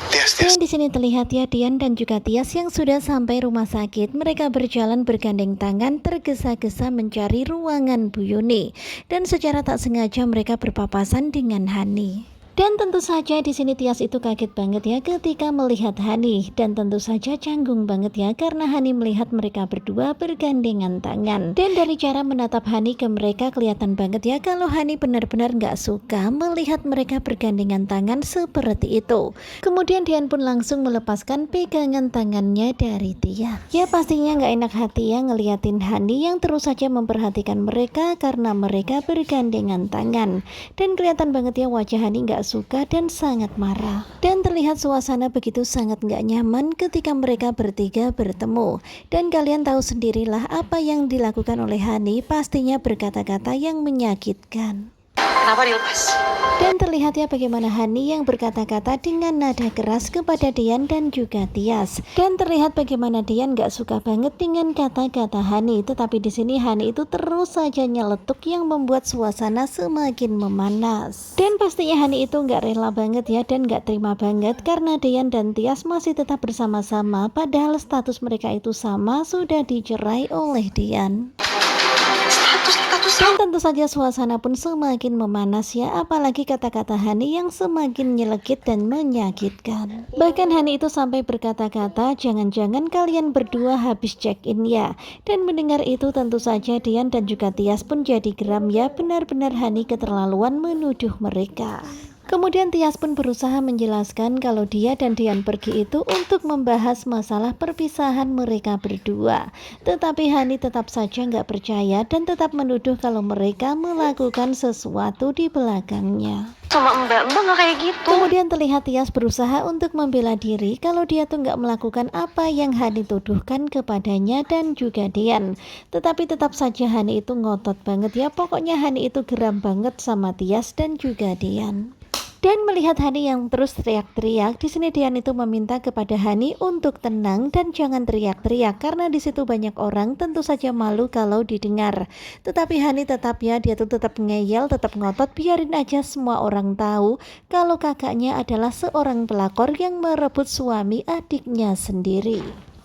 Dan di sini terlihat ya Dian dan juga Tias yang sudah sampai rumah sakit. Mereka berjalan bergandeng tangan tergesa-gesa mencari ruangan Bu Yuni. Dan secara tak sengaja mereka berpapasan dengan Hani. Dan tentu saja di sini Tias itu kaget banget ya ketika melihat Hani, dan tentu saja canggung banget ya karena Hani melihat mereka berdua bergandengan tangan. Dan dari cara menatap Hani ke mereka kelihatan banget ya kalau Hani benar-benar nggak suka melihat mereka bergandengan tangan seperti itu. Kemudian Dian pun langsung melepaskan pegangan tangannya dari Tias. Ya pastinya nggak enak hati ya ngeliatin Hani yang terus saja memperhatikan mereka karena mereka bergandengan tangan. Dan kelihatan banget ya wajah Hani nggak suka dan sangat marah. Dan terlihat suasana begitu sangat nggak nyaman ketika mereka bertiga bertemu. Dan kalian tahu sendirilah apa yang dilakukan oleh Hani, pastinya berkata-kata yang menyakitkan. Kenapa dilepas? Dan terlihat ya bagaimana Hani yang berkata-kata dengan nada keras kepada Dian dan juga Tias. Dan terlihat bagaimana Dian gak suka banget dengan kata-kata Hani. Tetapi di sini Hani itu terus saja nyeletuk yang membuat suasana semakin memanas. Dan pastinya Hani itu gak rela banget ya dan gak terima banget karena Dian dan Tias masih tetap bersama-sama. Padahal status mereka itu sama, sudah dicerai oleh Dian. Dan tentu saja suasana pun semakin memanas ya, apalagi kata-kata Hani yang semakin nyelekit dan menyakitkan. Bahkan Hani itu sampai berkata-kata, jangan-jangan kalian berdua habis check-in ya. Dan mendengar itu tentu saja Dian dan juga Tias pun jadi geram ya, benar-benar Hani keterlaluan menuduh mereka. Kemudian Tias pun berusaha menjelaskan kalau dia dan Dian pergi itu untuk membahas masalah perpisahan mereka berdua. Tetapi Hani tetap saja nggak percaya dan tetap menuduh kalau mereka melakukan sesuatu di belakangnya. Sama mbak nggak kayak gitu. Kemudian terlihat Tias berusaha untuk membela diri kalau dia tuh nggak melakukan apa yang Hani tuduhkan kepadanya dan juga Dian. Tetapi tetap saja Hani itu ngotot banget ya, pokoknya Hani itu geram banget sama Tias dan juga Dian. Dan melihat Hani yang terus teriak-teriak, di sini Dian itu meminta kepada Hani untuk tenang dan jangan teriak-teriak karena di situ banyak orang, tentu saja malu kalau didengar. Tetapi Hani tetap ya, dia tuh tetap ngeyel, tetap ngotot, biarin aja semua orang tahu kalau kakaknya adalah seorang pelakor yang merebut suami adiknya sendiri.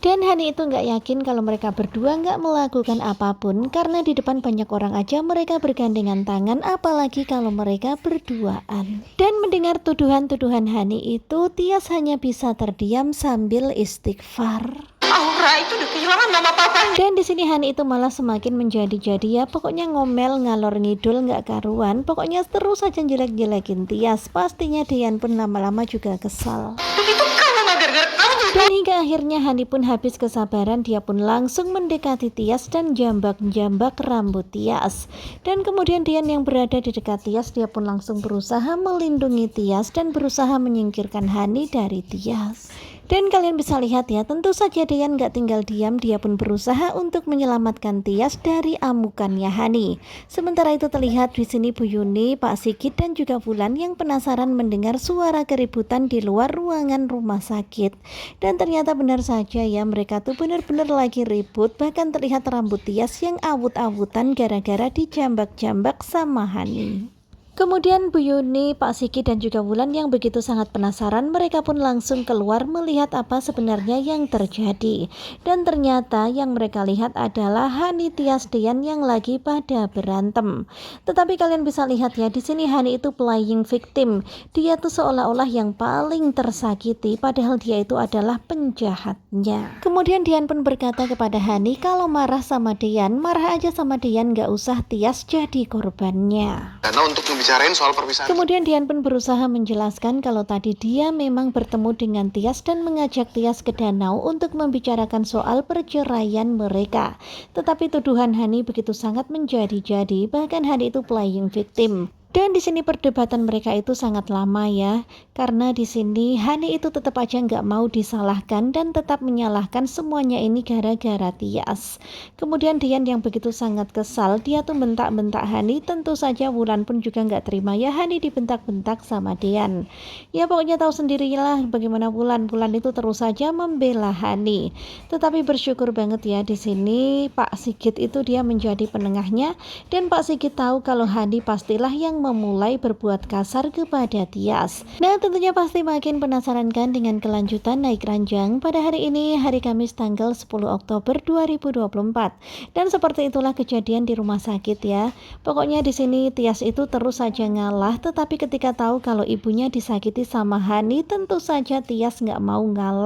Dan Hani itu nggak yakin kalau mereka berdua nggak melakukan apapun karena di depan banyak orang aja mereka bergandengan tangan, apalagi kalau mereka berduaan. Dan mendengar tuduhan-tuduhan Hani itu, Tias hanya bisa terdiam sambil istighfar. Aura itu udah kehilangan mama papanya. Dan di sini Hani itu malah semakin menjadi-jadi ya, pokoknya ngomel ngalor ngidul nggak karuan, pokoknya terus saja jelek-jelekin Tias. Pastinya Dian pun lama-lama juga kesal. Begitu kamu nggak gara-gara kamu. Dan hingga akhirnya Hani pun habis kesabaran, dia pun langsung mendekati Tias dan jambak-jambak rambut Tias. Dan kemudian Dian yang berada di dekat Tias, dia pun langsung berusaha melindungi Tias dan berusaha menyingkirkan Hani dari Tias. Dan kalian bisa lihat ya, tentu saja Dian gak tinggal diam, dia pun berusaha untuk menyelamatkan Tias dari amukannya Hani. Sementara itu terlihat di sini Bu Yuni, Pak Sigit dan juga Wulan yang penasaran mendengar suara keributan di luar ruangan rumah sakit. Dan ternyata benar saja ya, mereka tuh benar-benar lagi ribut, bahkan terlihat rambut Tias yang awut-awutan gara-gara dijambak-jambak sama Hani. Kemudian Bu Yuni, Pak Siki dan juga Wulan yang begitu sangat penasaran, mereka pun langsung keluar melihat apa sebenarnya yang terjadi. Dan ternyata yang mereka lihat adalah Hani, Tias, Dian yang lagi pada berantem. Tetapi kalian bisa lihat ya, di sini Hani itu playing victim. Dia tuh seolah-olah yang paling tersakiti, padahal dia itu adalah penjahatnya. Kemudian Dian pun berkata kepada Hani kalau marah sama Dian, marah aja sama Dian, gak usah Tias jadi korbannya. Karena untuk bicarain soal perpisahan. Kemudian Dian pun berusaha menjelaskan kalau tadi dia memang bertemu dengan Tias dan mengajak Tias ke danau untuk membicarakan soal perceraian mereka. Tetapi tuduhan Hani begitu sangat menjadi-jadi, bahkan Hani itu playing victim. Dan di sini perdebatan mereka itu sangat lama ya, karena di sini Hani itu tetap aja nggak mau disalahkan dan tetap menyalahkan semuanya ini gara-gara Tias. Kemudian Dian yang begitu sangat kesal, dia tuh bentak-bentak Hani. Tentu saja Wulan pun juga nggak terima ya, Hani dibentak-bentak sama Dian. Ya pokoknya tahu sendirilah bagaimana Wulan itu terus saja membela Hani. Tetapi bersyukur banget ya di sini Pak Sigit itu dia menjadi penengahnya, dan Pak Sigit tahu kalau Hani pastilah yang memulai berbuat kasar kepada Tias. Nah, tentunya pasti makin penasaran kan dengan kelanjutan naik ranjang pada hari ini, hari Kamis tanggal 10 Oktober 2024. Dan seperti itulah kejadian di rumah sakit ya. Pokoknya di sini Tias itu terus saja ngalah, tetapi ketika tahu kalau ibunya disakiti sama Hani, tentu saja Tias nggak mau ngalah.